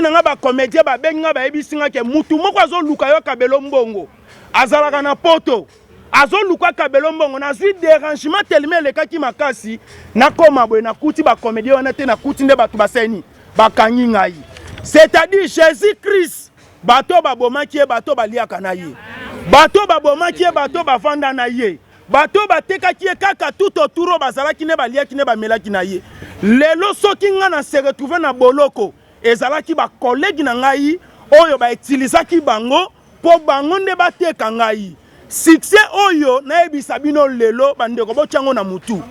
nanga ba comédien ba benga ba ebisinga ke mutu moko azoluka yo kabelo mbongo azalaka na poto azoluka kabelo mbongo na zui dérangement tellement lekaki makasi nakoma boye nakuti ba comédien wana te nakuti nde bato baseni bakangi ngai. C'est-à-dire Jésus-Christ bato babomaki ye bato baliaka na ye, bato babomaki ye bato bavanda na ye, bato batekaki ye kaka tout autour bazalaki ne baliaki ne bamelaki na ye. Lelo soki nga na se retrouver na boloko ezalaki ba collègue na ngai oyo ba utilisaki bango po bango nde bateka ngai. Succès oyo na ebisa bino lelo bandeko bochango na mutu.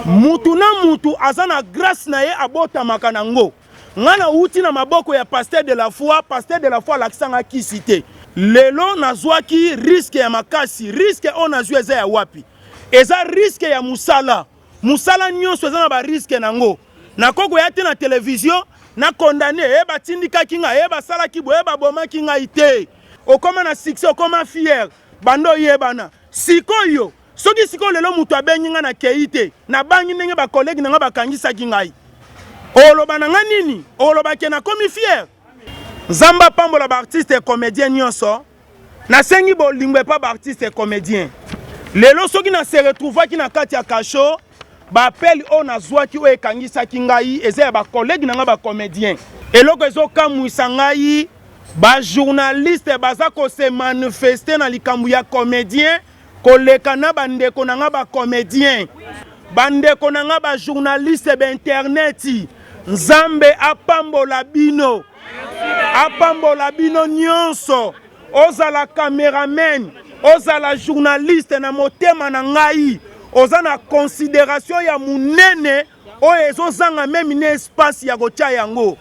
Mutu na mutu azana grâce na ye abotamaka nango. Ngana uti na maboko ya pasteur de la foi l'accent ki cité. Lelo nazwaki risque ya makasi, risque on azwe eza ya wapi. Eza risque ya musala. Musala nyonso eza na ba risque nango. Na koko ya te na télévision na condamné ba tindika kinga ba sala ki boye ba boma kinga ité. Okoma na succès okoma fier. Bando yebana. Sikoyo, soki siko lelo mutu abengi nga na keite, na bangi ndenge ba collègue nga bakangisa kingai. Oloba na nini? Oloba ke na komi fier. Zamba pambola ba artiste et comédien nyonso. Na sengi bo lingwe pa ba artiste et comédien. Lelo soki na se retrouva ki na kati ya kasho, ba appel o na zwaki o ekangisa kingai eza ba collègue nga ba comédien. Eloko ezo kamwisa ngai ba journaliste baza ko se manifester na likambu ya comédien koleka na bandeko na nga ba comédien. Bandeko na nga ba journaliste be internet. Nzambe apambola bino. Apambola bino nyonso. Oza la cameraman, oza la journaliste na motema na ngai. Oza na considération ya munene o ezozanga même ne espace ya gocha yango.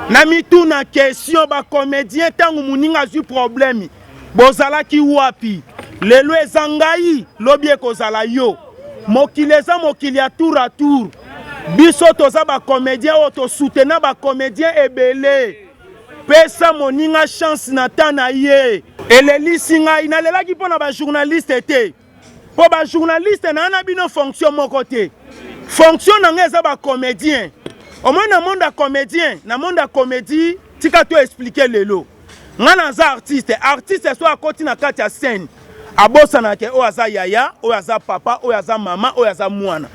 Na mitu na question ba comédien tangu muninga zu problème. Bozala ki wapi? Lelo ezangai lobi ekozala yo. Mokileza mokili ya tour à tour. Biso toza ba comédien o to soutenir ba comédien ebele. Pesa moninga chance na tana ye. Eleli singa inalela ki pona ba journaliste te. Po ba journaliste na bino fonction moko te. Fonction na ngeza ba comédien. Au moins na monde comédien, na monde comédie, tika to expliquer lelo. Ngana za artiste, artiste so akoti na kati ya scène. Abosa na ke o aza yaya, o aza papa, o aza mama, o aza mwana.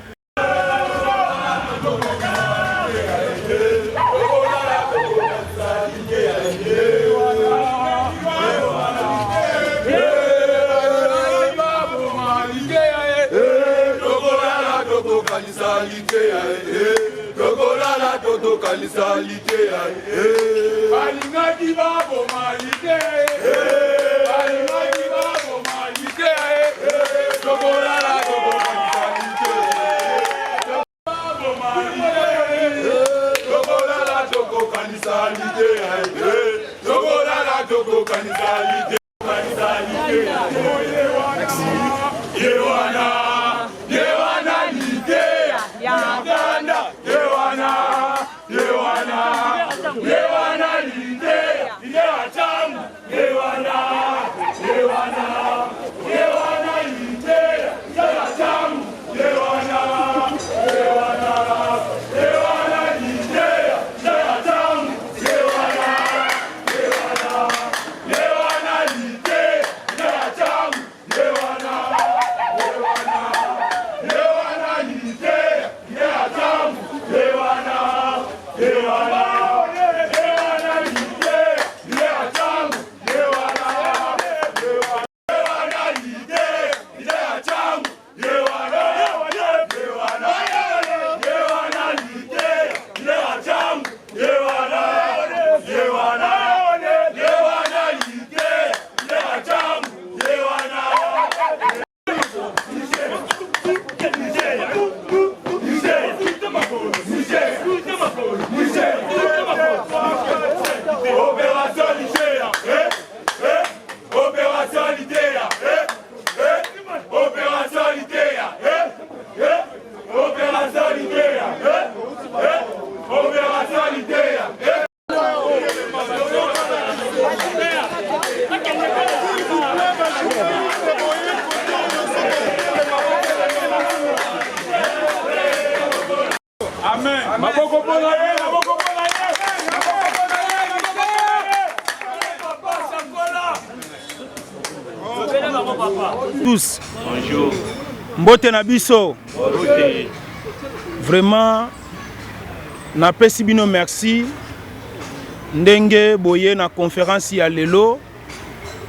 tous. Bonjour. Mbote na biso. Vraiment, na pesi bino merci. Ndenge boye na conférence ya lelo.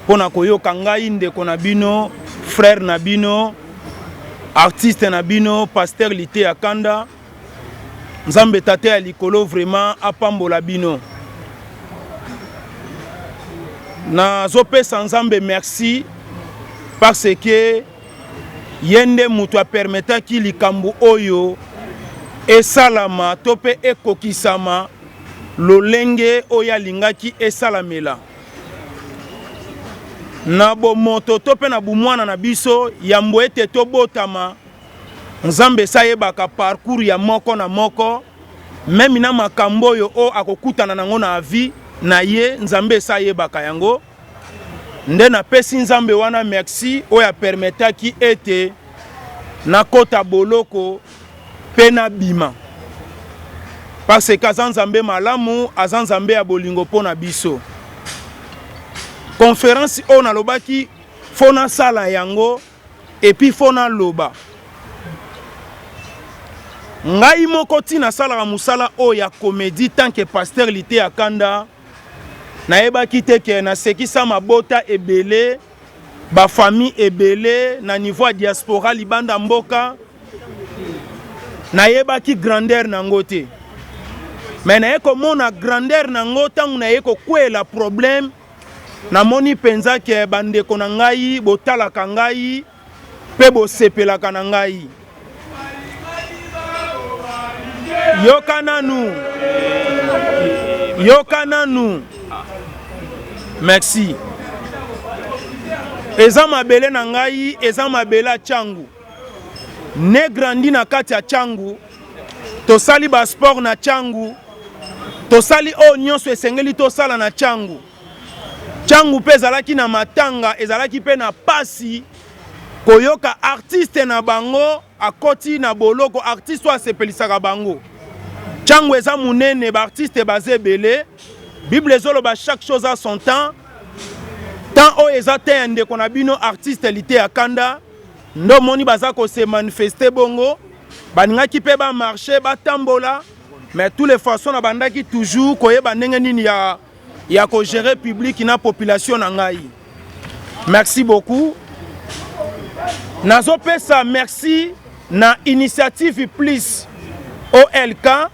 Pona koyoka ngai ndeko na bino, frère na bino, artiste na bino, pasteur Lité Akanda. Nzambe tate ya likolo vraiment apambola bino. Na zopesa Nzambe merci parce que yende mutu a permettre ki likambu oyo esalama tope ekokisama lolenge oya lingaki esalamela. Na bo moto tope na bumwana na biso yambo ete tobotama Nzambe sayebaka parcours ya moko na moko même na makambo yo o akokutana nango na vie na ye Nzambe sayebaka yango nde na pesi Nzambe wana merci oya permetta ki ete na kota boloko pena bima parce que azan Nzambe malamu azan Nzambe ya bolingo pona biso. Conférence on a lobaki fona sala yango et puis fona loba ngai moko tina sala musala o ya comédie tant que pasteur Lité Akanda na yebaki te ke na sekisa mabota ebele ba famille ebele na niveau diaspora libanda mboka na yebaki grandeur nango te mais na yeko mona grandeur nango tangu na yeko kwela problème na moni penza ke bandeko na ngai botalaka ngai pe bosepelaka na ngai yoka nanu merci eza mabele na ngai eza mabele a changu ne grandi na kati ya changu tosali ba sport na changu tosali o nyonso esengeli tosala na changu changu pe ezalaki na matanga ezalaki pe na pasi koyoka artiste na bango akoti na boloko artiste wa sepelisaka bango changu eza munene ba artiste bazebele Bible ezoloba chaque chose a son temps tant o eza te ndeko na bino artiste Lité Akanda ndo moni baza ko se manifester bongo baningaki pe ba marcher ba tambola mais tous les façons na bandaki toujours koyeba ndenge nini ya ko gérer public na population na ngai. Merci beaucoup. Nazo pesa merci na initiative plus OLK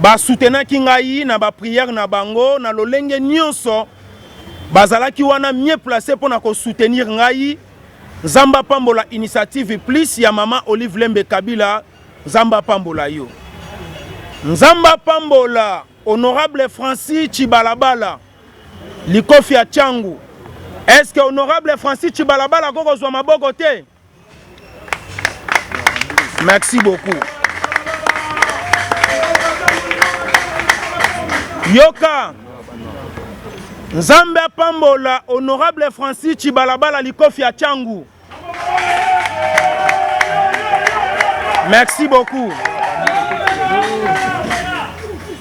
ba soutenaki ngai na ba prière na bango na lolenge nyonso bazalaki wana mieux placé pour na ko soutenir ngai. Nzamba pambola initiative plus ya mama Olive Lembe Kabila Nzamba pambola yo. Nzamba pambola honorable Francis Chibalabala likofi ya changu. Est-ce que honorable Francis Chibalabala koko zwa maboko te? Merci beaucoup. Yoka Nzambe pambola honorable Francis Chibalabala likofi ya changu. Merci beaucoup.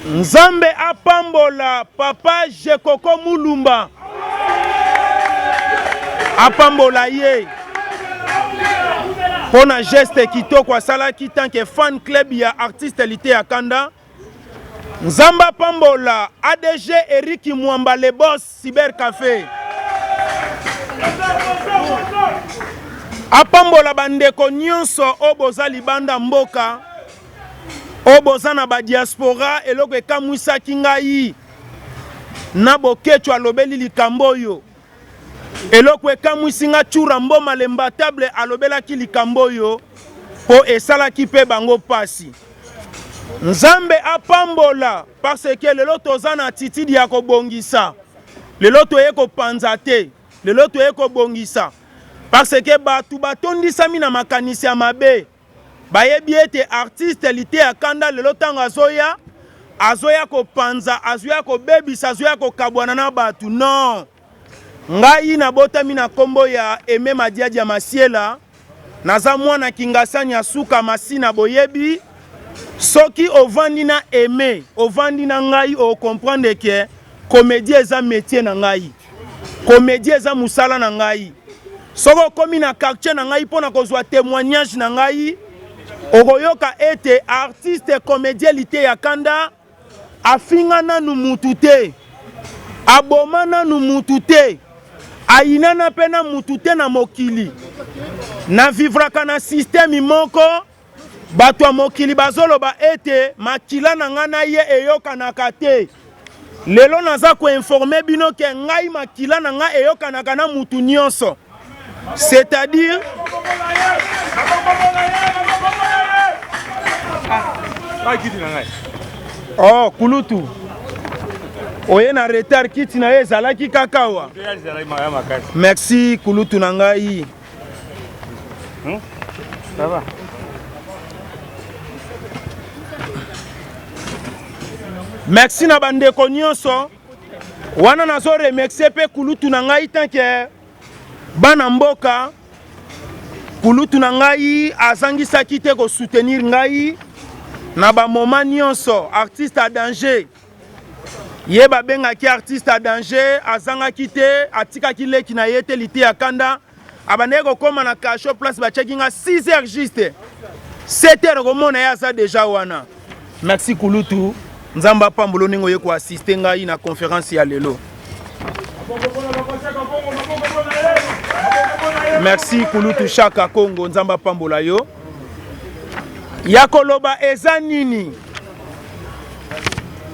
Nzambe apambola papa Jekoko Mulumba apambola ye pona geste kitoko asalaki tant que fan club ya artiste Lité Akanda. Nzambe apambola ADG Eric Mwamba le boss Cyber Café apambola bandeko nyonso oboza libanda mboka oboza na ba diaspora eloko ekamwisaki ngai na bokecho alobeli likambo yo eloko ekamwisi nga chura mboma lembatable alobelaki likambo yo po esalaki pe bango pasi. Nzambe apambola parce que lelo toza na attitude ya kobongisa lelo toye kopanza te lelo toye kobongisa parce que batu batondisami na makanisi ya mabe bayebi ete artiste Lité Akanda lelo tango azoya kopanza azoya kobebisa azoya kokabwana na batu non ngai na botami na kombo ya Aimé Madiadi ya Masiela naza mwana kingasani ya suka masina boyebi soki ovandi na Aimé ovandi na ngai o comprendre que comédie eza métier na ngai comédie eza musala na ngai soko komi na quartier na ngai pona kozwa témoignage na ngai okoyoka ete artiste comédien lité ya kanda afinga nanu mutu te aboma nanu mutu te ayinana mpe na mutu te na mokili na vivraka na système moko bato ya mokili bazoloba ete makila na ngai na ye eyokanaka te lelo naza koinforme bino ke ngai makila na ngai eyokanaka na mutu nyonso c'est-à-dire oh kulutu oye na retard kiti na ye ezalaki kakawa merci kulutu na ngai ça va merci na bandeko nyonso wana nazo remercier pe kulutu na ngai tanke bana mboka kulutu na ngai azangisaki te ko soutenir ngai na ba moment nyonso artiste à danger ye babengaki artiste à danger azangaki te atikaki leki na ye te lité ya kanda abandeki kokoma na kasho place batiaki nga 6 heures juste 7 heures komona ye aza deja wana merci kulutu nzambe apambolo ndenge oye koassiste ngai na conférence ya lelo merci kulutu Chaka Congo nzambe apambola yo ya koloba eza nini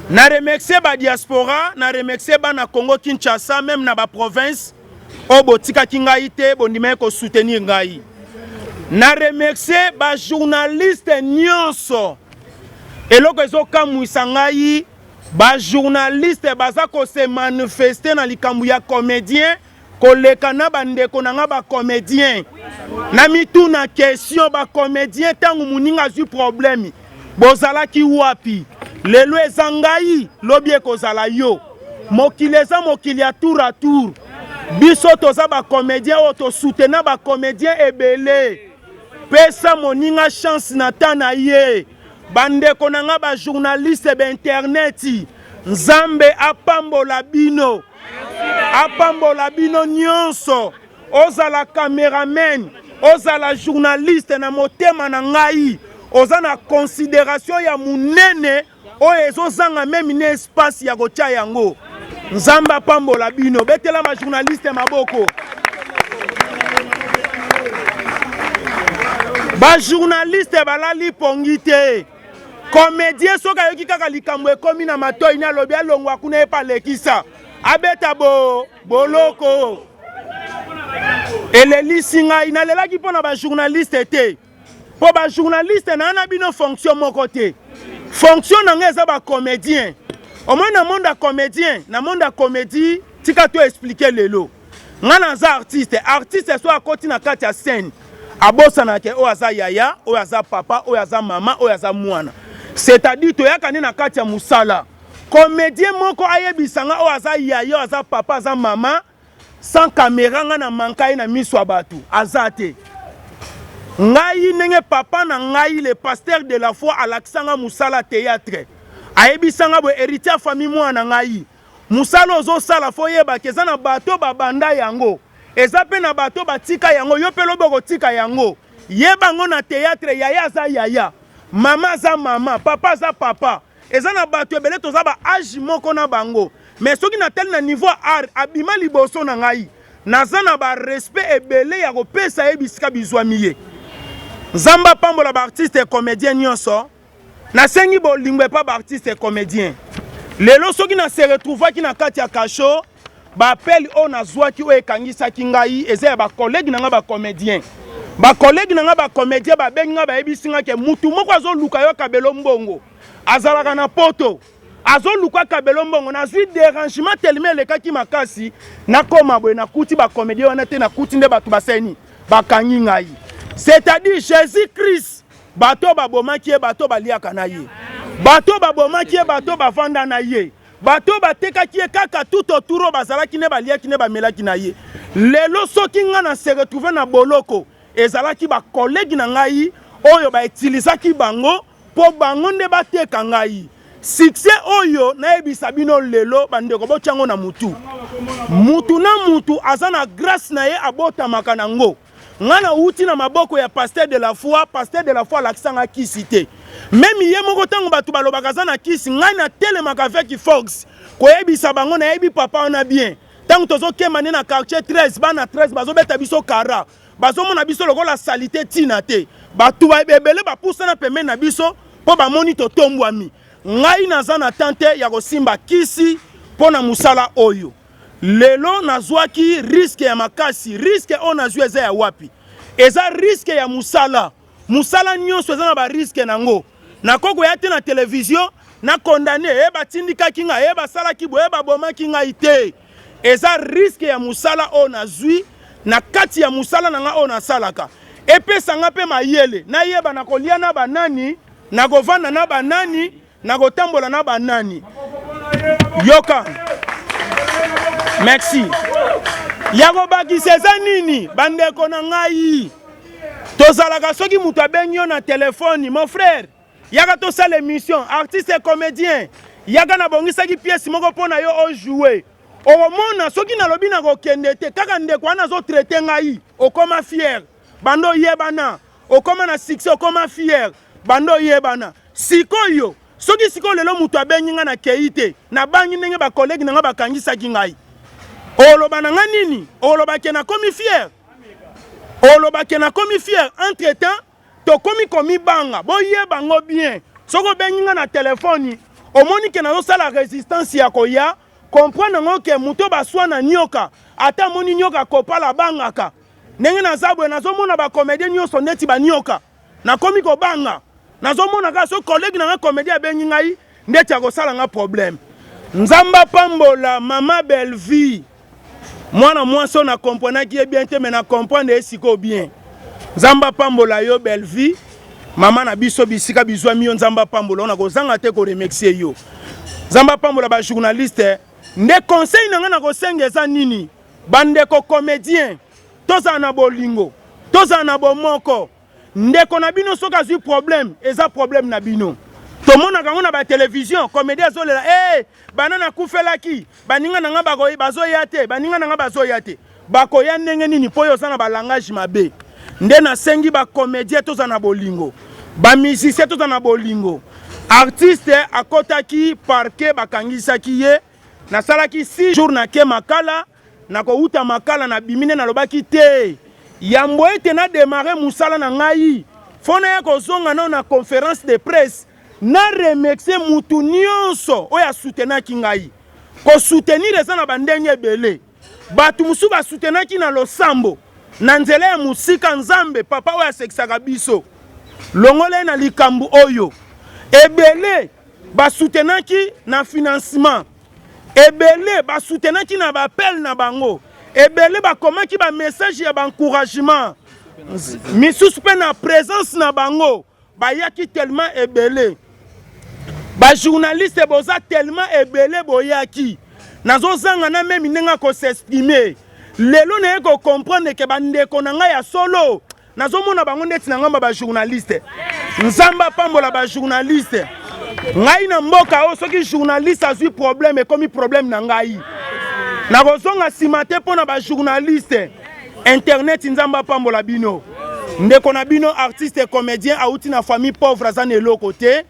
na remercier ba diaspora na remercier bana Congo Kinshasa même na ba province o botikaki ngai te bondima ko soutenir ngai na remercier ba journaliste nyonso eloko ezokamwisa ngai ba journaliste baza ko se manifester na likambo ya comédien koleka na bandeko na nga ba comédien na mitu na question ba comédien tangu muninga azwi problème bozalaki wapi lelo eza ngai lobi ekozala yo mokili eza mokili ya tour à tour biso toza ba comédien oyo tosoutenir ba comédien ebele pesa moninga chance na tana ye bandeko na nga ba journaliste ba interneti nzambe apambola bino apambola bino nyonso ozala cameraman ozala journaliste na motema na ngai oza na considération ya munene oyo ezozanga meme na espace ya kotia yango nzambe apambola bino betela ma journaliste maboko ba journaliste balali pongi te comédien soka yoki kaka likambo ekomi na matoi na lobi alongwa kuna epa lekisa abeta boloko elelisi ngai nalelaki mpo na ba journaliste te po ba journaliste na bino fonction moko te fonction na ngai eza ba comédien au moins na monde ya comédien na monde ya comédie tika to expliquer lelo nga naza artiste so akoti na kati ya scène abosanake oyo aza yaya oyo aza papa oyo aza mama oyo aza mwana c'est-à-dire toyakani na kati ya musala comédien moko ayebisanga oyo aza yaya oyo aza papa aza mama sans caméra nga na mankai na miso ya bato aza te ngai ndenge papa na ngai le pasteur de la foi alakisanga musala théâtre ayebisanga bo héritier famille mwana ngai musala ozosala fo yebaka eza na bato babanda yango eza pe na bato batika yango yo pe loboko tika yango yebango na théâtre yaya aza yaya mama aza mama papa aza papa eza na bato ebele toza ba age moko na bango mais soki na tel na niveau art abima liboso na ngai naza na ba respect ebele ya kopesa ye bisika bizwami ye nzambe apambola ba artiste et comédien nyonso nasengi bolingwe pa ba artiste et comédien lelo soki na se retrouvaki na kati ya kasho ba appel o nazwaki o ekangisaki ngai eza ya ba collègue na nga ba comédien ba collègue na nga ba comédien ba bengi nga ba yebisinga ke mutu moko azoluka yo kabelo mbongo azalaka na poto azoluka kabelo mbongo nazwi dérangement tellement elekaki makasi nakoma boye nakuti ba comédien wana te nakuti nde bato baseni bakangi ngai c'est-à-dire Jésus-Christ bato babomaki ye bato baliaka na ye bato babomaki ye bato bavanda na ye bato batekaki ye kaka tout autour bazalaki ne baliaki ne bamelaki na ye lelo soki nga na se retrouver na boloko ezalaki ba collègue na ngai oyo ba utilisaki bango po bango nde bateka ngai succès oyo na ebisa bino lelo bandeko bochango na mutu na mutu azana grâce na ye abotamaka nango ngana uti na maboko ya pasteur de la foi lakisanga kisite même ye moko tango batu balobaka zana kisi ngana telemaka avec Fox ko ebisa bango na yebi papa on a bien tango tozo kemane na quartier 13 bana 13 bazobeta biso kara bazomona biso lokola salité tina te batu ebele bapusa na pembe na biso po bamoni totombwami ngai naza na tante ya kosimba kisi pona musala oyo lelo nazwaki risque ya makasi risque o nazwi eza ya wapi eza risque ya musala nyonso eza na ba risque nango nakoko ya te na télévision na condamné batindikaki ngai basalaki boye babomaki ngai te eza risque ya musala o nazwi na kati ya musala na nga o nasalaka epesanga mpe mayele nayeba nakolia na banani nakovanda na banani nakotambola na banani yoka merci yako bakisa eza nini bandeko na ngai tozalaka soki mutu abengi yo na telefone mon frère yaka tosala émission artiste et comédien yaka na bongisaki pièce moko mpona yo ojouer okomona soki nalobi nakokende te kaka ndeko wana azotraite ngai okoma fier bando yebana okoma na succès okoma fier bando yebana sikoyo soki sikoyo lelo mutu abengi nga na kei te na bangi ndenge bakolegi na nga bakangisaki ngai oloba na nga nini olobake na komi fier olobake na komi fier entre temps tokomi komi banga boyeba ngo bien soko bengi nga na telefoni omoni ke nazosala résistance ya koya comprendre ngo ke muto baswa na nyoka ata moni nyoka kopala bangaka ndenge nazabwe nazomona bacomédien nyonso neti banyoka nakomi kobanga nazomona ka so collègue na nga comédien abengi ngai ndeti akosala nga problème nzamba pambola mama Belleville mwana mwasi na comprenaki ye bien te mais na comprendre esiko bien nzamba pambola yo Belleville mama na biso bisika bizwa miyo nzamba pambola ona kozanga te ko remercier yo nzamba pambola ba journaliste nde conseil na nga na kosenga eza nini bandeko comédien toza na bolingo toza na bomoko ndeko na bino soka zui problème eza problème na bino tomona kango na ba télévision comédien azolela banana kufelaki baninga nanga bakoyi bazoya te baninga nanga bazoya te bakoya ndenge nini po yo sana ba langage mabe nde na sengi ba comédien toza na bolingo ba musicien toza na bolingo artiste akotaki parquet bakangisaki ye nasalaki 6 jours na ke makala nako uta makala na bimine na lobaki te yambo ete na démarrer musala na ngai fona ya kozonga na conférence de presse na remercier mutu nyonso oya soutenaki ngai ko soutenir eza na bandenge ebele batu musu ba soutenaki na losambo na nzela ya musika nzambe papa oya sekisaka biso longole na likambu oyo ebele ba soutenaki na financement ebele ba soutenaki na bapel na bango ebele bakomaki ba message ya encouragement misusu pe na présence na bango bayaki tellement ebele ba journaliste boza tellement ebele boyaki nazozanga na même nenga ko s'exprimer lelo na ko comprendre que bandeko na nga ya solo nazomona bango ndeti na ngamba ba journaliste nzamba pambola ba journaliste ngai na mboka o soki journaliste azui problème ekomi problème na ngai nakozonga nsima te mpo na ba journaliste internet nzamba pambola bino ndeko na bino artiste comédien auti na famille pauvre aza na eloko te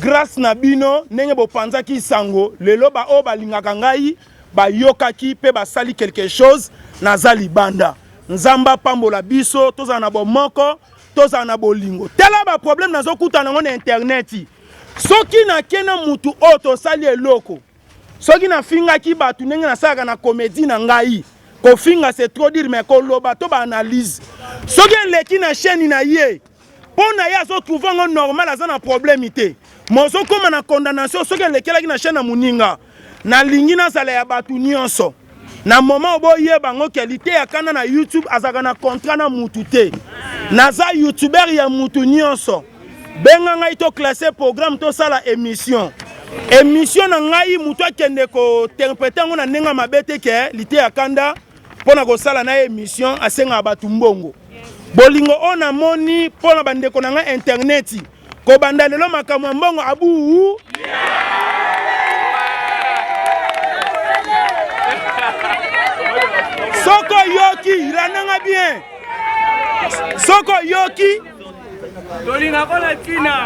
grâce na bino ndenge bopanzaki sango lelo ba o balingaka ngai bayokaki mpe basali quelque chose naza libanda nzamba pambola biso tozala na bomoko tozala na bolingo tala ba problème nazokutana nango na internet soki nakena mutu oyo tosali eloko soki nafingaki bato ndenge nasalaka na comédie na ngai kofinga c'est trop dire mais koloba to baanalyse soki eleki na chaîne na ye mpo na ye azotrouve ngo normal aza na problème te mozokóma na condamnation soki elekelaki na chaîne na moninga nalingi nazala ya bato nyonso na moment oboyeba ngo qualité ya kanda na YouTube azalaka na contrat na mutu te naza youtuber ya mutu nyonso benga ngai to classé programme to sala émission na ngai mutu akende ko interpréter ngo na nenga mabete ke lité ya kanda pona ko sala na émission asenga batu mbongo bolingo ona moni pona bandeko na nga internet ko banda lelo makambo ya mbongo abu soko yoki rananga bien soko yoki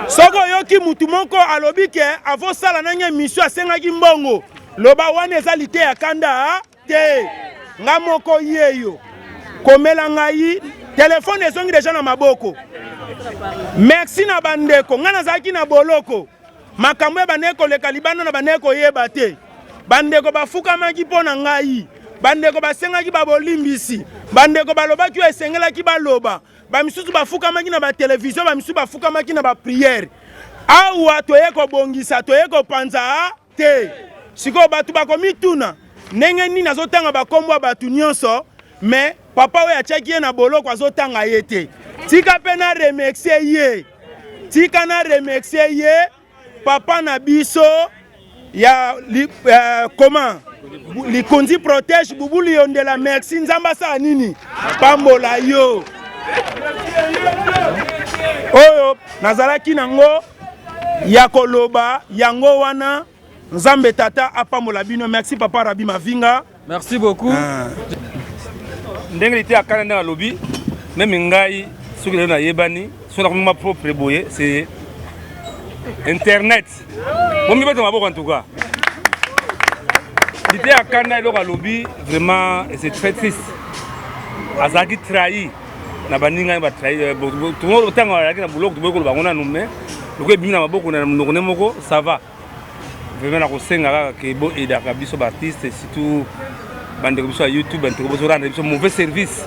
soko yoki mutu moko alobi ke avo sala nanye mission asengaki mbongo loba wana eza lite ya kanda te nga moko yeyo komela ngai telefone ezongi deja na maboko merci na bandeko nga nazalaki na boloko makambo ya bandeko leka libanda na bandeko yeba te bandeko bafukamaki mpo na ngai bandeko basengaki babolimbisi bandeko balobaki oyo esengelaki baloba bamisusu bafukamaki na batelevizio bamisusu bafukamaki na bapriere awa toye kobongisa toye kopanza te sikoyo bato bakomituna ndenge nini azotanga bakombo ya bato nyonso me papa oyo atiaki ye na boloko azotanga ye te tika mpe na remercie ye tika na remercie ye papa na biso ya comment likundi protège bubuli yondela merci nzamba sa nini pambola yo oyo nazalaki nango ya koloba yango wana nzambe tata apambola bino merci papa Rabi Mavinga merci beaucoup ndenge liti akana na lobi même ngai soki na yebani sona kuma propre boye c'est internet bon mi bato maboko en tout cas l'idée à Kanda et le lobby vraiment c'est très triste. Azaki trahi na baninga ba trahi tout le monde autant avec na boulot to ko ba ngona nommé le ko bimina maboko na ngone moko ça va vraiment na ko senga ke bo et da biso ba artiste surtout bande ko biso YouTube bande ko biso rendre biso mauvais service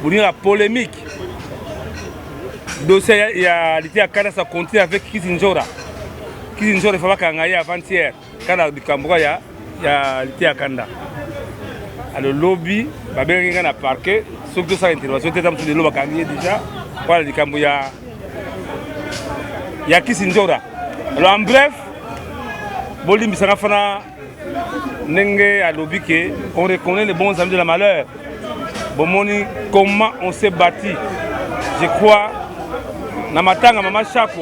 pour une polémique dossier il y a l'idée à Kanda ça continue avec Kizinjora il faut pas qu'on aille avant-hier quand du Cambodge il y a l'idée à Kanda alors lobby ba benga na parquet surtout ça intervention tete mtu de loba kangé déjà voilà du Cambodge il y a Kizinjora alors en bref bolim bisanga fana nenge à lobby que on reconnaît les bons amis de la malheur bomoni comment on s'est bâti je crois na matanga mama Chako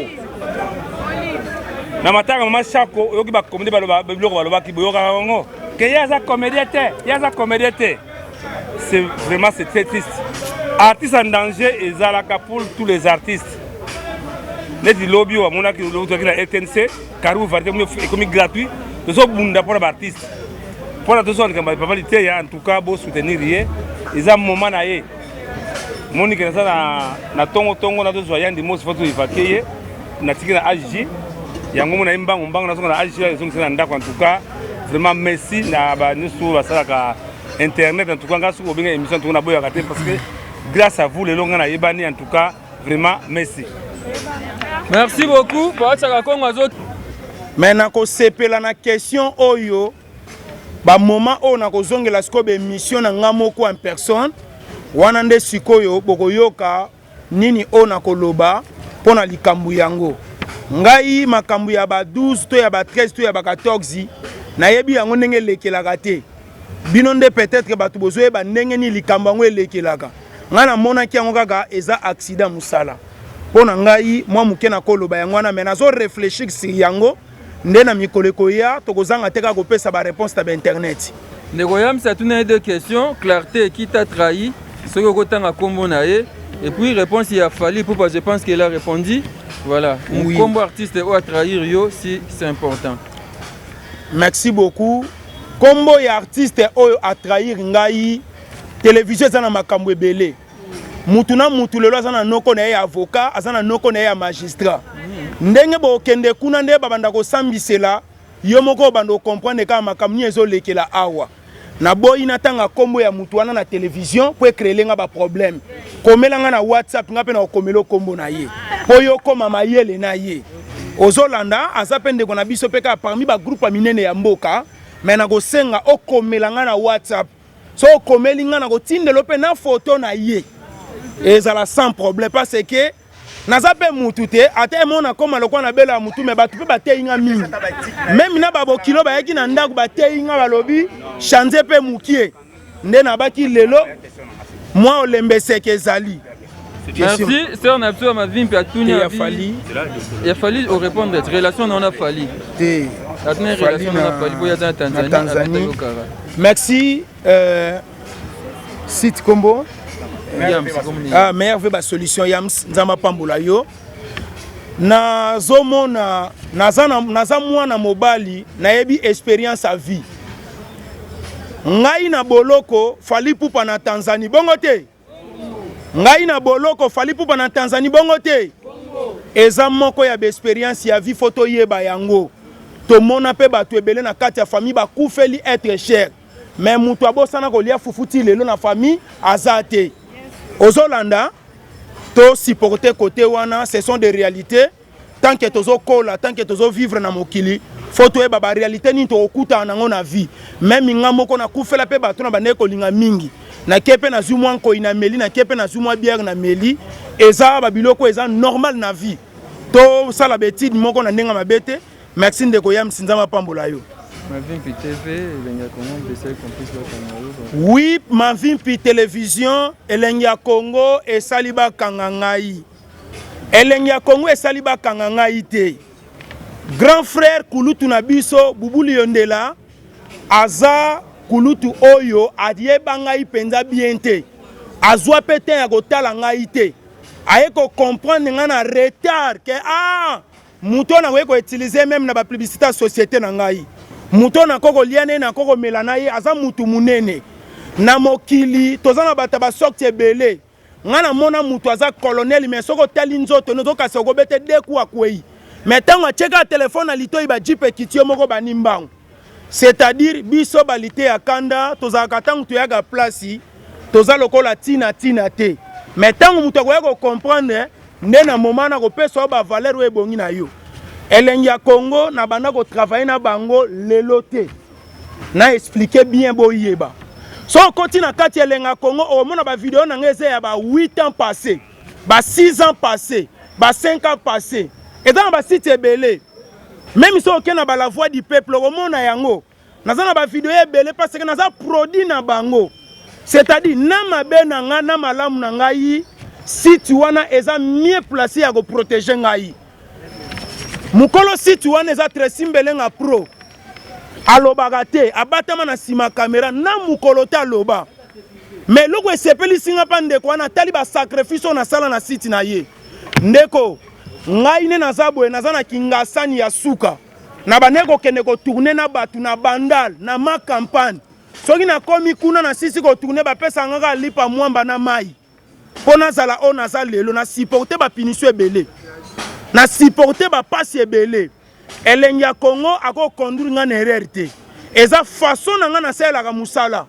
na matanga mama Chako yoki ba comédie baloba biloko baloba ki boyoka ngo que yaza comédie c'est vraiment c'est très triste artiste en danger et zalaka pour tous les artistes les lobby wa mona ki lobby na RTNC Karou varité comme gratuit les autres bunda pour les artistes pour la deuxième campagne papa lité en tout cas beau soutenir rien ils ont moment na ye moni que ça na tongo na dozo yandi mos photo ifakiye na tikina AJ yango mona imbango na songa na AJ ils sont ndako en tout cas vraiment merci na ba nusu basaka internet en tout cas ngasu obinga émission tout na boya kate parce que grâce à vous les longs na yebani en tout cas vraiment merci beaucoup pour ça Kongo azot maintenant ko sepela na question oyo ba moment o na ko zongela sikobe émission na ngamoko en personne wana nde sikoyo bokoyoka nini o na koloba pona likambu yango ngai makambu ya ba 12 to ya ba 13 to ya ba 14 na yebi yango ndenge lekelaka te bino nde peut-être batu bozoye ba ndenge ni likambu yango elekelaka ngana mona ki yango kaka eza accident musala pona ngai mwa muke na koloba yango wana mena zo réfléchir sur yango nde na mikoleko ya tokozanga teka ko pesa ba réponse ta internet Negoyam ça tourne deux questions clarté qui t'a trahi ce que kotanga kombo na ye et puis réponse il a fallu pour je pense qu'il a répondu voilà oui. Kombo artiste ou à trahir yo si c'est important merci beaucoup kombo ya artiste oyo a trahir ngai télévision za na makambo ebele mutu na mutu lelo za na noko na ye avocat za na noko na ye magistrat ndenge bo kende kuna nde babanda ko sambisela yo moko bando comprendre ka makamni ezo lekela awa na boyi natanga kombo ya mutu wana na télévision pour créer nga ba problème komelanga na WhatsApp nga pe na komelo kombo na ye poyo koma mayele na ye ozolanda azapende kona biso peka parmi ba groupe minene ya mboka mais na ko senga okomelanga na WhatsApp so komelinga na ko tindelo pe na photo na ye ezala sans problème parce que nazape mutu te ate mona koma lokwa na bela mutu me batu pe bateinga mingi même na babo kilo ba yaki na ndaku bateinga balobi chanze pe mukie nde na baki lelo moi olembe seke ezali Merci, c'est on a besoin de ma vie, puis à tout. Il a fallu. Il a fallu répondre à cette relation, on a fallu. La dernière relation, on a fallu pour y aller en Tanzanie. Merci. Site Combo. Meilleur veut solution. Yams Nzama Pambula yo. Nazomona naza mwana mobali nayebi expérience à vie. Ngai na boloko fali pupa na Tanzanie bongo te. Ngai na boloko fali pupa na Tanzanie bongo te. Eza moko ya expérience ya vie photo yeba yango. To mona pe ba to ebele na kati ya famille ba kufeli être cher. Mais mutu abosana ko lia fufuti lelo na famille azate. Ozolanda to supporter côté wana, ce sont des réalités. Tant que tozo kola, tant que tozo vivre na mokili, photo e baba réalité ni to okuta nango na vie. Même nga moko na kufela pe bato na bane ko linga mingi. Na kepe na zumwa ko ina meli, na kepe na zumwa bière na meli, eza ba biloko eza normal na vie. To sala betide moko na ndenga mabete. Merci ndeko yam Nzama Pambula yo. Mavimpi TV, Elengia Congo, BCL Complice Congo. Oui, Mavimpi Télévision, Elengia Congo et Saliba Kangangai. Elengia Congo et Saliba Kangangai te. Grand frère Kulutu Nabiso, Bubuli Yondela, Aza Kulutu Oyo, Adie Bangai Penza Biente. Azwa pete ya kotala ngai te. Aye ko comprendre ngana retard que muto na ko utiliser même na ba publicité société na ngai. Muto na koko liane na koko melana ye aza mutu munene na mokili tozana bata ba sorti ebele ngana mona mutu aza colonel mais soko tali nzoto no toka soko bete deku akwei mais tango cheka téléphone alito iba jipe kitio moko banimbango c'est-à-dire biso balite ya kanda tozaka katangu to yaga place toza lokola tina te mais tango mutu akoya ko comprendre nde na moment na ko pesa ba valeur we bongi na yo. Elengia Congo na banda ko travailler na bango lelo te. Na expliquer bien boyeba. So continue na kati Elenga Congo o mona ba vidéo na ngeze ya ba 8 ans passés, ba 6 ans passés, ba 5 ans passés. Et dans ba site ebele. Même si on a la voix du peuple o mona yango. Naza na ba vidéo ebele parce que naza produit na bango. C'est-à-dire na mabe na nga na malamu na ngai site wana eza mieux placé ya ko protéger ngai. Mukolo site wana eza très simbele nga pro. Alobaka te, abatama na sima caméra na mukolo ta loba. Mais loko esepeli singa pa ndeko wana tali ba sacrifice na sala na site na ye. Ndeko, ngai ne naza boye naza na kingasani ya suka. Na baneko kende ko tourner na batu na bandal na ma campagne. Soki na komi kuna na sisi ko tourner ba pesa ngaka lipa mwamba na mai. Pona zala o naza lelo na supporter ba punition ebele. Na supporter ba passe ebele. Elengia Congo ako conduire nga na erreur te. Eza façon na nga na sala ka musala.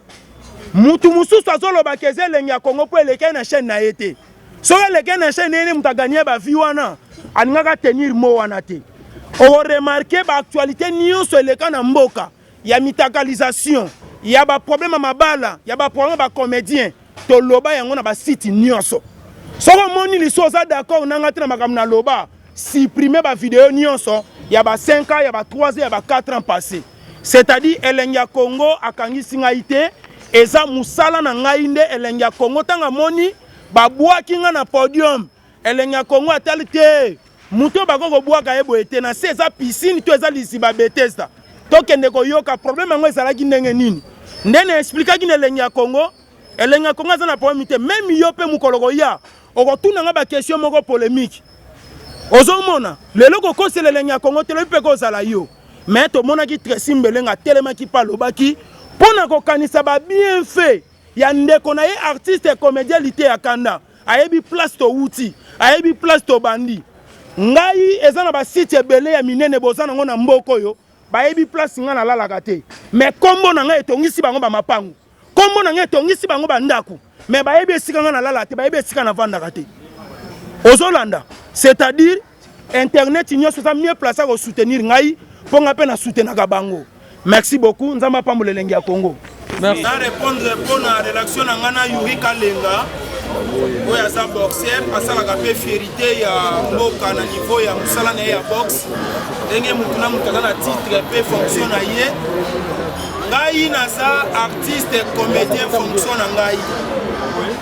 Mutu mususu azoloba keze Elengia Congo po eleke na chaîne na yete. So eleke na chaîne ene muta gagner ba vie wana. Aningaka tenir mo wana te. O remarquer ba actualité nyonso eleka na mboka. Ya mitakalisation, ya ba problème mabala, ya ba problème ba comédien. To loba yango na ba site nyonso. So moni liso za d'accord na ngati na makambo na loba. Supprimer ba vidéo nyonso. Il y a 5 ans, il y a 3 ans, il y a 4 ans passés. C'est-à-dire, Elengia Congo a kangi singaïté, et ça musala na ngaïnde, Elengia Congo tanga moni, ba boa kinga na podium. Elengia Congo a talité. Muto bako ko boa ka ebo ete na se za piscine to eza lisi ba Bethesda. To kende ko yoka problème ngo ezala ki ndenge nini. Ndene expliquer ki Elengia Congo za na problème te même yo pe mukolo ko ya. Oko tuna nga ba question moko polémique. Ozomona lelo ko kosele Elengia Congo tele pe ko zala yo mais to mona ki très simbelenga telema ki palobaki pona ko kanisa ba bien fait ya ndeko na ye artiste comédien lité ya kanda ayebi place to wuti ayebi place to bandi ngai eza na ba site ebele ya minene bozana ngo na mboko yo ba yebi place nga na lalaka te mais kombo na ngai etongisi bango ba mapangu kombo na ngai etongisi bango ba ndaku mais ba yebi esika nga na lalaka te ba yebi esika na vandaka te Ozolanda. C'est-à-dire, Internet, il y a mieux placé à soutenir Ngai pour à soutenir Bango. Merci beaucoup. Nous allons parler de Elengia Congo. Merci. Je vais répondre pour la rédaction de Yuri Kalenga. Il y a sa boxeur, à la fierté, il y a Mboka na niveau, il y a Moussala na box. Il y a un titre qui fonctionne. Ngai na sa artiste comédien fonctionne Ngai.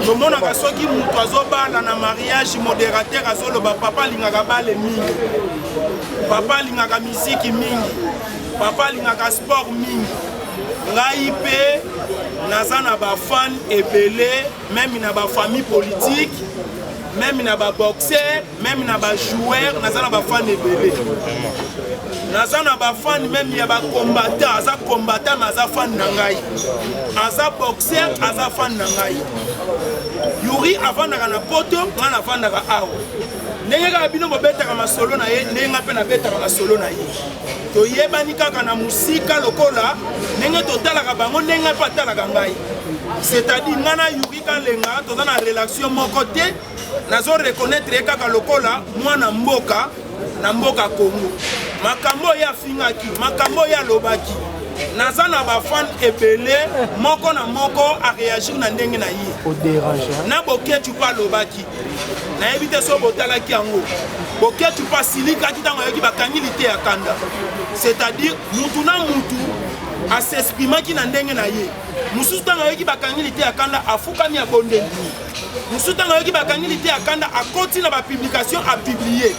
tomonaka soki moto azobala na mariage modérateur azoloba papa alingaka bale mingi, papa alingaka miziki mingi, papa alingaka sport mingi. Ngai pe naza na bafan ebele, même na bafamille politique, même na baboxeur, même na bajoueur, naza na bafan ebele. Naza na bafan même ya bacombattant, aza combattant mais aza fan na ngai. Aza boxeur, aza fan na ngai. Yuri avandaka na poto, nga navandaka awa. Ndenge kaka bino bobetaka masolo na ye, ndenge nga mpe nabetaka masolo na ye. Toyebani kaka na musika lokola, ndenge totalaka bango, ndenge mpe atalaka ngai. C'est-à-dire nga na Yuri Kalenga, toza na relation moko te, nazo reconnaître ye kaka lokola mwana mboka na mboka Congo. Makambo ya fingaki, makambo ya lobaki. Naza na bafan ebele, moko na moko a réagir na ndenge na ye. Au dérangeant. Na boke tu pas lobaki. Na éviter so botala ki yango. Boke tu pas silika ki tango yoki bakangilité ya kanda. C'est-à-dire mutu na mutu a s'exprimer ki na ndenge na ye. Mususu tango yoki bakangilité ya kanda afukami ya bondendi. Mususu tango yoki bakangilité ya kanda a continue na ba publication a publier.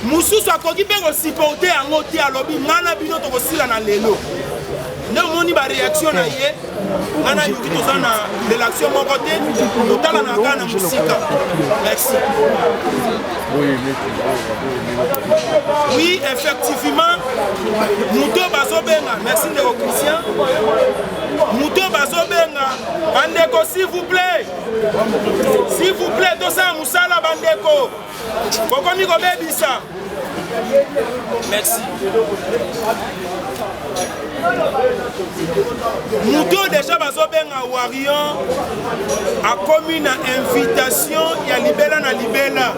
Mususu akoki pe ko supporter yango ti alobi ngana bino to ko sila na lelo. Ne moni ba réaction na ye ngana yuki to sana l'élection mon côté totala na kana musika. Merci. Oui, effectivement Muto bazobenga, merci de Christian. Muto bazobenga bandeko s'il vous plaît. S'il vous plaît to sa musala bandeko. Kokomi ko bebisa. Merci. Muto déjà bazobenga Warion a commis na invitation ya libela na libela.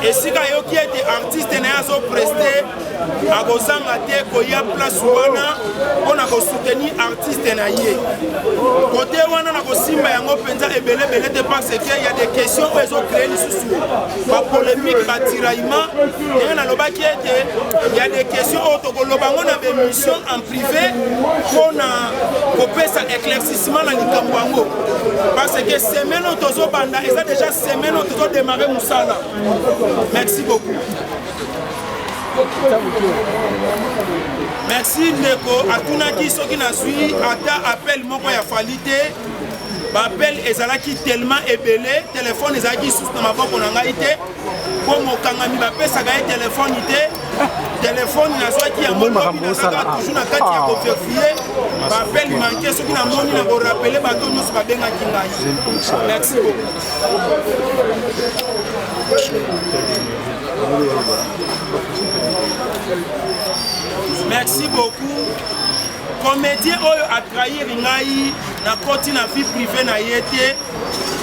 Et si ka yoki ete artiste na yazo prester a kozanga te koya place wana ona ko soutenir artiste na ye. Côté wana na ko simba yango penza ebele bele te parce que il y a des questions où ils ont créé les sous. Ba polémique ba tiraillement et na loba qui était il y a des questions autour lobango na émission en privé pour na kopesa éclaircissement na likambo yango parce que semaine tozo banda et ça déjà semaine tozo démarrer musala. Merci beaucoup. Merci Ndeko atunaki soki na sui ata appel moko ya falite ba appel ezalaki tellement ebele téléphone ezalaki sous na maboko na ngai te po mokangami bapesaka ye téléphone te téléphone nazwaki yango toujours na kati ya koverifie ba appel manqué soki na moni na korapele bato nyonso babengaki ngai. Merci beaucoup. Merci beaucoup. Comédien oyo a trahir ngai na koti na vie privée na yete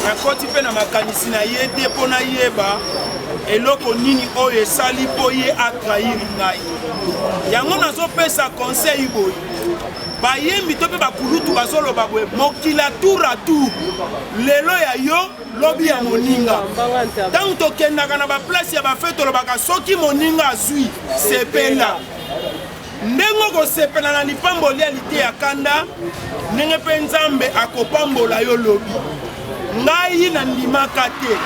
na koti pe na makanisi na yete pona yeba eloko nini oyo esali po ye a trahir ngai. Yango nazopesa conseil boy. Bayembi to pe bakulutu bazoloba boye mokila tour à tour lelo ya yo lobi ya moninga tant tokendaka na baplace ya bafete olobaka soki moninga azwi sepela ndenge kosepela na lipamboli ya lite ya kanda ndenge mpe nzambe akopambola yo lobi ngai na ndimaka te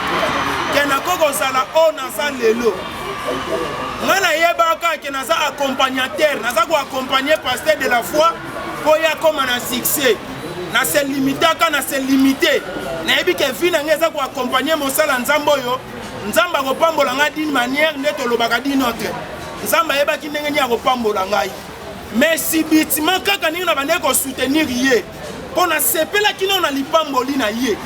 ke nakokozala o naza lelo ngai nayebaka ke naza accompagnateur naza koaccompagne pasteur de la foi po ya koma na succès na se limitaka na se limité nayebi ke vi na ngai eza koaccompagne mosala nzambe oyo nzambe akopambola ngai d'une manière nde tolobaka d'une autre nzambe ayebaki ndenge nini akopambola ngai mais sibitima kaka ndenge na bandeki kosoutenir ye mpo nasepelaki nao na lipamboli na ye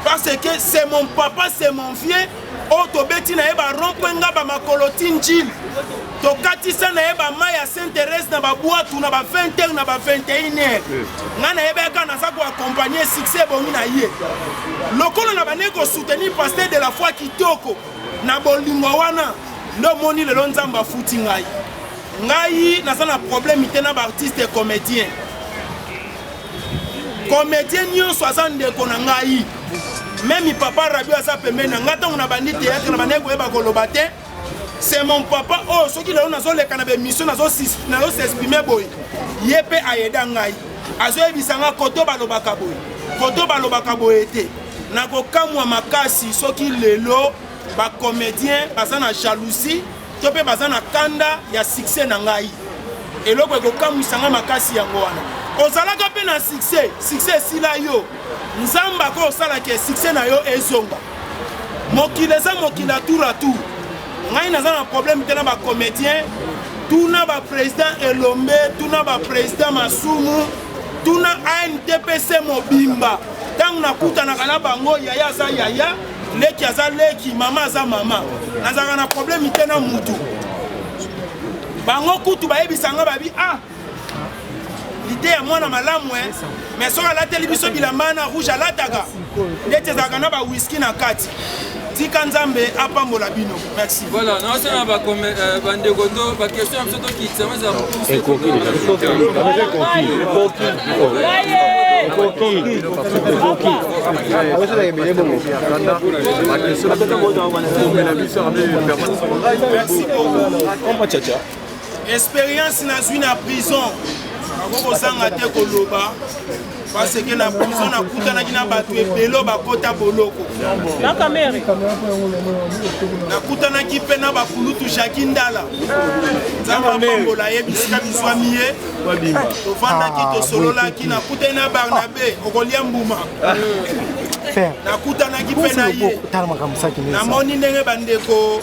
parce que c'est mon papa c'est mon vieux oyo tobeti na ye barompo nga bamakolo ti njili tokatisa na ye bamai ya Saint-Thérèse na babwatu na ba 20h na ba 21h nga nayebaka naza koaccompagne succès ebongi na ye lokolo na bandeki kosoutenir pasteur de la foi kitoko na bolingo wana ndo moni lelo nzambe afuti ngai ngai naza na problème te na baartiste comédien comédien nyonso aza ndeko na ngai même papa radio aza pembeni na ngai ntango na bandi théâtre na bandeki koyeba koloba te c'est mon papa oyo soki lelo nazoleka na bemission nazosexprime boye ye mpe ayeda ngai azoyebisa nga koto balobaka boye te nakokamwa makasi soki lelo bacomédien baza na jalousie to mpe baza na kanda ya succès na ngai eloko ekokamwisanga makasi yango wana ozalaka mpe na succès esila yo nzambe akosalaka succès na yo ezonga mokili eza mokili ya tour à tour ngai naza na problème te na bacomédien tuna baprésident elombe tuna baprésident masumu tuna ANDPC mobimba ntango nakutanaka na bango yaya aza yaya leki aza leki mama aza mama nazalaka na problème te na mutu bango kutu bayebisanga babi lide ya mwana malamu mais soki alateli biso bilamba na rouge alataka ndeti ezalaka na bawiski na kati tika nzambe apambola bino merci voilà naosala bandeko to baquestion ya biso tokitisa merci beaucoup expérience nazwi na prison akokozanga te koloba parce que na prison nakutanaki na bato ebelo bakota boloko nakutanaki mpe na bakulutu jaki ndala nzambe apambola ayebisika bizwami ye tovandaki tosololaki nakutani na barnabe okolia mbuma nakutanaki mpe na ye namoni ndenge bandeko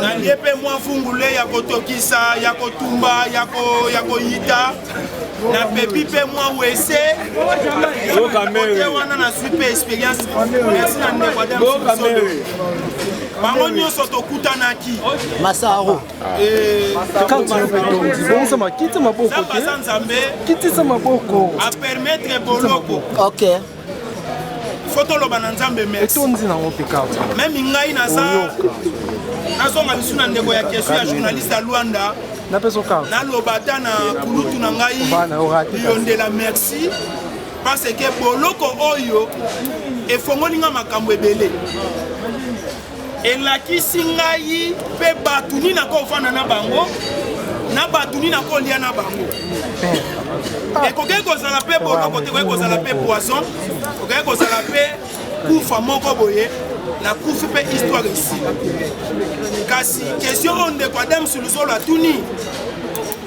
nalie mpe mwa fungule ya kotokisa ya kotumba ya koyita na pepi mpe mwa wese kote wana nazwi mpe expérience merci na ndeko adamsolo bango nyonso tokutanaki Masaro baza nzambe apermettre boloko fo toloba na nzambe merci meme ngai nazonga bisu na ndeko ya keso ya journaliste ya Luanda naloba ata na kulutu na ngai liyondela merci parce que boloko oyo efongolinga makambo ebele elakisi ngai mpe bato nini nakofanda na bango na bato nini nakolia na bango ekoki kozala mpe boloko te ekoki kozala mpe poison ekoki kozala mpe kufa moko boye na kufi mpe histoire esila kasi question oyo ndeko Adam Sulusolo atuni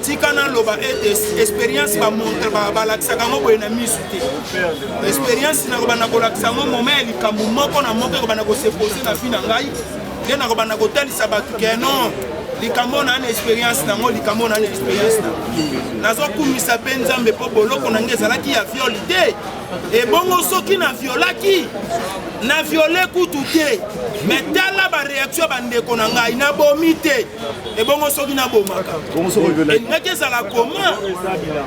tika naloba ete expérience bamontre balakisaka yango boye na misu te expérience nakobanda kolakisa yango moment ya likambo moko na moko ekobanda kosepose na vi na ngai nde nakobanda kotalisa bato ke non likambo na ana expérience nango likambo na ana expérience nango nazokumisa mpe nzambe mpo boloko na ngai ezalaki ya viole te ebongo soki na violaki na viole kutu te me tala bareaction bandeko na ngai nabomi te ebongo soki nabomaka elingaki ezala koma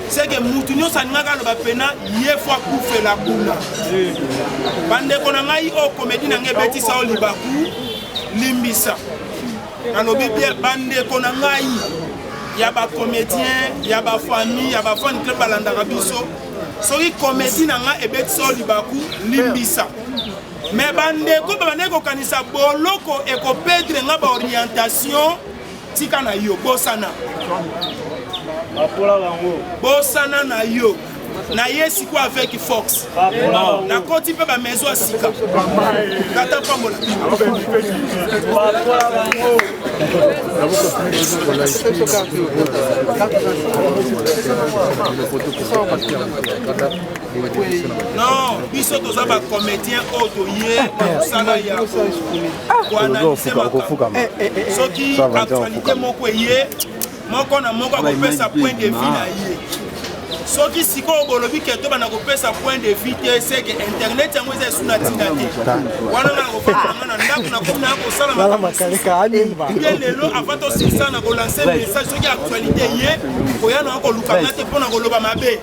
seke mutu nyonso alingaka aloba pena ye fo akufela kuna bandeko na ngai oyo komedi na ngai ebetisa o libaku limbisa nalobi bien bandeko na ngai ya bacomédien ya bafamille ya bafani club balandaka biso soki comédie na ngai ebetisa o libaku limbisa me bandeko babandeki kokanisa boloko ekopedre nga baorientation tika na yo bosana na yo na ye sikoyo avec Fox nakoti mpe bamezo ya sika kata pambola non biso toza bacomédien oyo toye kosala ya koanalyse makambo soki actualité moko eye moko na moko akopesa point de vue na ye soki sikoyo bolobi ke tobanda kopesa point de vue te seke internet yango eza esu na ntina te wana nga nakofanga na ndako nakomi na kosala makamobie lelo avant tosilisa na kolanse message soki actualité ye koya na kolukanga te mpo na koloba mabe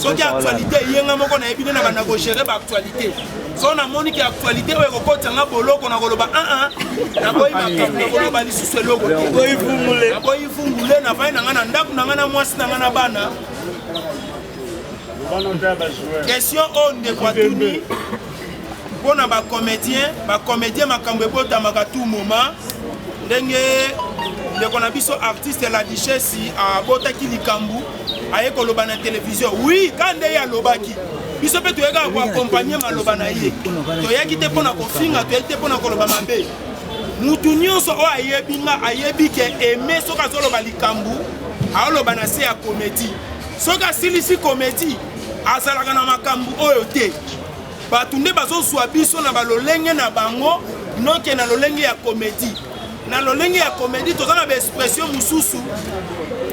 soki actualité ye nga moko nayebi nde na banda kogere baactualité so namoni ke actualité oyo ekokotianga boloko na koloba naboyi makambo na koloba lisusu eloko te naboyi fungule navai na nga na ndako na nga na mwasi na nga na bana question oyo ndeko atuni mpona bacomédien makambo ebotamaka tout moment ndenge ndeko na biso artiste la duchesse abotaki likambu aye koloba na télévision oui quand nde ya lobaki biso pe toyeka ko accompagner maloba na ye toyaki te pona kofinga toyaki te pona koloba mabe mutu nyonso o ayebi nga ayebi ke aime soki azoloba likambu aoloba na se ya comédie soki asilisi comédie azalaka na makambu oyo te bato nde bazozwa biso na balolenge na bango noke na lolenge ya comédie na lolenge ya comédie toza na baexpression mosusu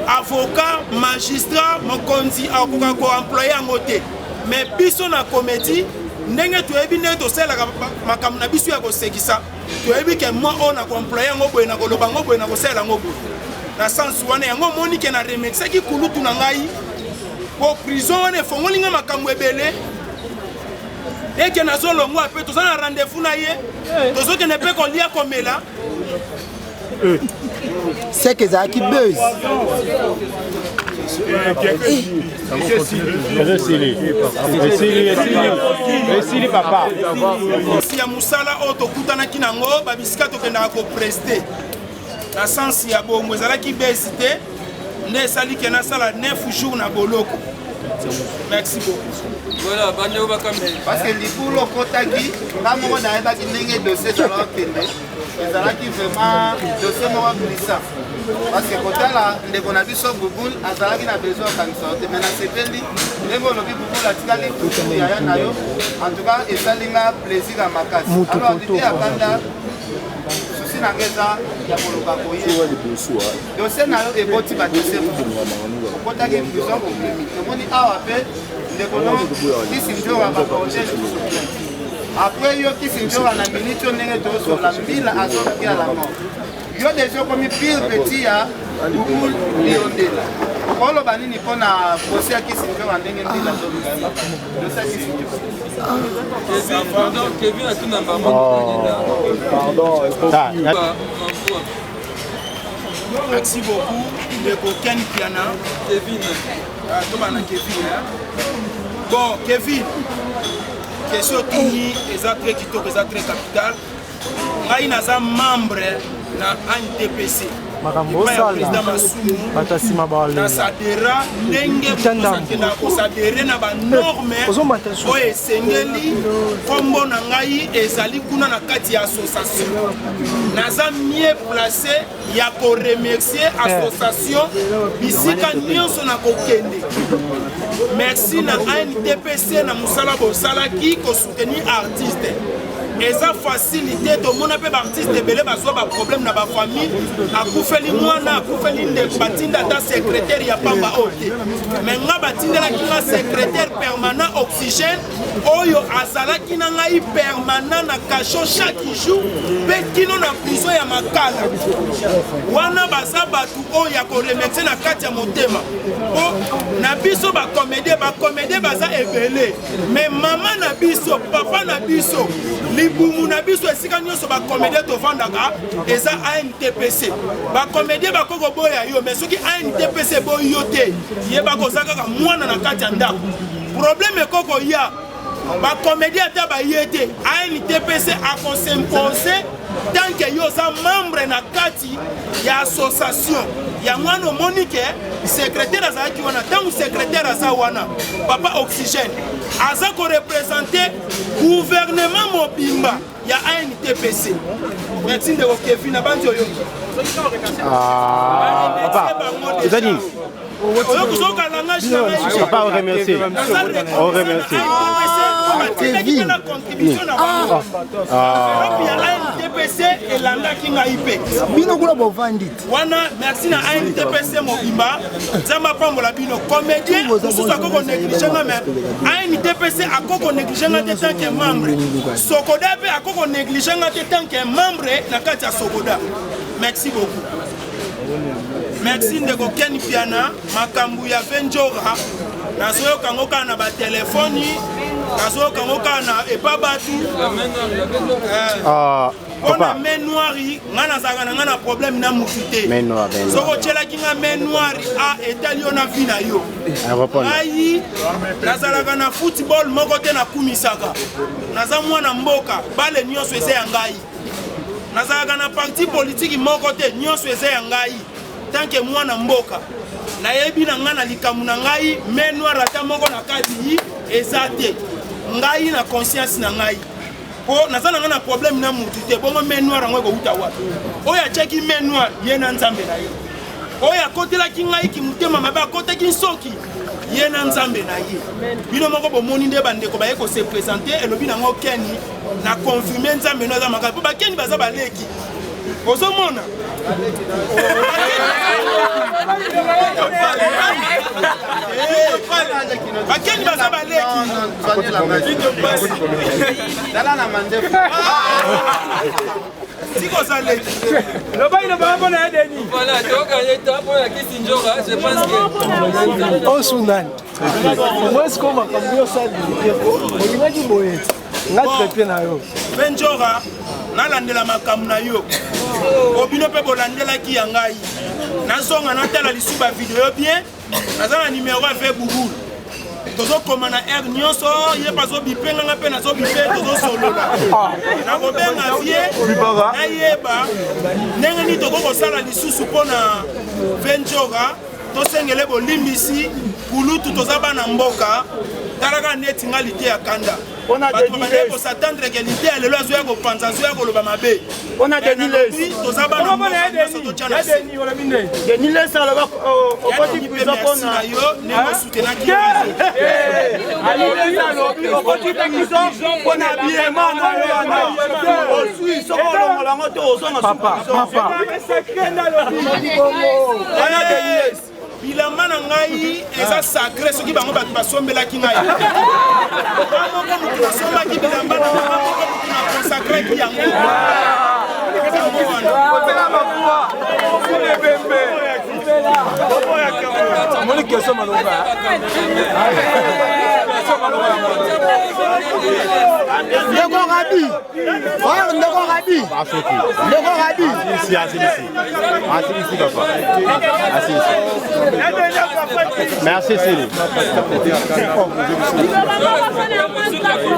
avocat magistrat mokonzi akoka koemploye yango te mais biso na comédie ndenge toyebi ndenge tosalaka makambo na biso ya kosekisa toyebi ke moi oyo na koemploye yango boye na koloba yango boye na kosalela yango boye na sens wana yango omoni ke na remexaki kulutu na ngai po prison wana efongolinga makambo ebele eke nazolongwa mpe toza na rendez-vous na ye tozokende mpe kolia komela c'est que ezalaki buzz esili papa si ya mosala oyo tokutanaki nango babisika tokendaka kopreste na sansi ya bongo ezalaki besi te nde esaliki nasala 9 jours na boloko merci beaucoup voilà bandeko bakambi parce que libulu okotaki nga moko nayebaki ndenge dossier ezalaka okende ezalaki vraiment dossier moko glissant parce que kotala ndeko na biso bubul azalaki na besoin okanisa yo te mais nasepeli ndenge olobi bubul atikali kutu yaya na yo en tout cas esalinga plaisir ya makasi alors lide ya banda susi na nga eza ya koluka koye dossier na yo eboti badossier okotaki prison problemi tomoni awa mpe ndeko no kisinjoka baprojele après yo kisinjoka na minute oyo ndenge tozosola mbila azokia la mort yo deja okomi pire petit ya bubul liondela okoloba nini mpo na procès ya kisinjoka ndenge mbila azobika dossier ya kisinjoka Kevin atuna mama merci beaucoup ndeko Ken Piana Kevin tobana Kevin bon Kevin question tuni eza très kitoko eza très capital ngai naza membre na ANTPC président Masumu nasadera ndenge kosakenda kosadere na banorme oyo esengeli kombo na ngai ezali kuna na kati ya association naza mieux placé ya koremercier association bisika nyonso na kokende merci na ANTPC na mosala bosalaki kosoutenir artiste eza facilité tomona mpe baartiste ebele bazwa baproblème na bafamille akufeli mwana akufeli ndeko batinda ata secrétaire ya pamba oyo te me nga batindelaki nga secrétaire permanent oxygène oyo azalaki na ngai permanent na cachot chaque jour mpe kino na prison ya makala wana baza bato oyo ya koremercie na kati ya motema po na biso bacomédie baza ebele me mama na biso papa na biso libumu na biso esika nyonso bacomédie tovandaka eza ANTPC bacomédie bakoko boya yo mais soki ANTPC boyi yo te yeba koza kaka mwana na kati ya ndako problème ekoko ya bacomédie ata baye te ANTPC akosimpose tant que yo oza membre na kati ya association ya mwana omoni ke secrétaire azalaki wana ntango secrétaire aza wana papa oxygène aza korepresente gouvernement mobimba ya ANTPC merci ndeko Kevin abandi oyo papa eza nini oyo kuzokalanga papa oremercie ANTPC elandaki ngai mpe bino kuna bovandi wana merci na ANTPC mobimba nzambe apambola bino comédien mosusu akoko néglige nga me ANTPC akoko néglige nga te tant que membre sokoda mpe akoko néglige nga te tant que membre na kati ya sokoda merci beaucoup merci ndeko Ken Piana makambu ya venjora nazoyoka ngo kaka na batelefoni nazoyoka ngo kaka na epa batu mpona main noire nga nazalaka na nga na problème na motu te soki otyelaki nga main noire etali yo na vi na yo ngai nazalaka na football moko te nakumisaka naza mwana mboka bale nyonso eza ya ngai nazalaka na parti politiki moko te nyonso eza ya ngai tant que mwana mboka nayebi na nga na likamu na ngai main noire ata moko na kadi eza te ngai na conscience na ngai po naza na nga na problème na mutu te bongo main noire yango ekouta wapi oyo atiaki main noire ye na nzambe na ye oyo akotelaki ngai kimotema mabe akotaki nsoki ye na nzambe na ye bino moko bomoni nde bandeko baye kose présente elobi nango keni na confirme nzambe no aza makasi mpo bakeni baza baleki ozomona bakeni baza baleki sikoza leki lobaino bamona ya deni voilà tokanye tapo ya kisinjoka je pense que osundani mwesiko makambo yosaliliteko olingaki boye ngatrepe na yo benjora nalandela makambo na yo obino mpe bolandelaki ya ngai nazonga natala lisuba video bien naza na numero ya ve bugulu tozokoma na aire nyonso ye bazobipenganga mpe nazobipe tozosolola nakobenga vie nayeba ndenge nini tokokosala lisusu mpo na venjora tosengele bolimbisi kulutu toza bana mboka talaka neti nga lite ya kanda bato banaye kosatandre ke lite ya lelo azoya kopanza azoya koloba mabe toza bana mboka nyonso totya na se na yo nde mosutenaki bilamba na ngai eza sacré soki bango bato basombelaki ngai moko motu nasombaki bilamba na nga moko motu na consacreki yango ndeko rabi ndeko rabi ndeko rabi ici papa merci Céline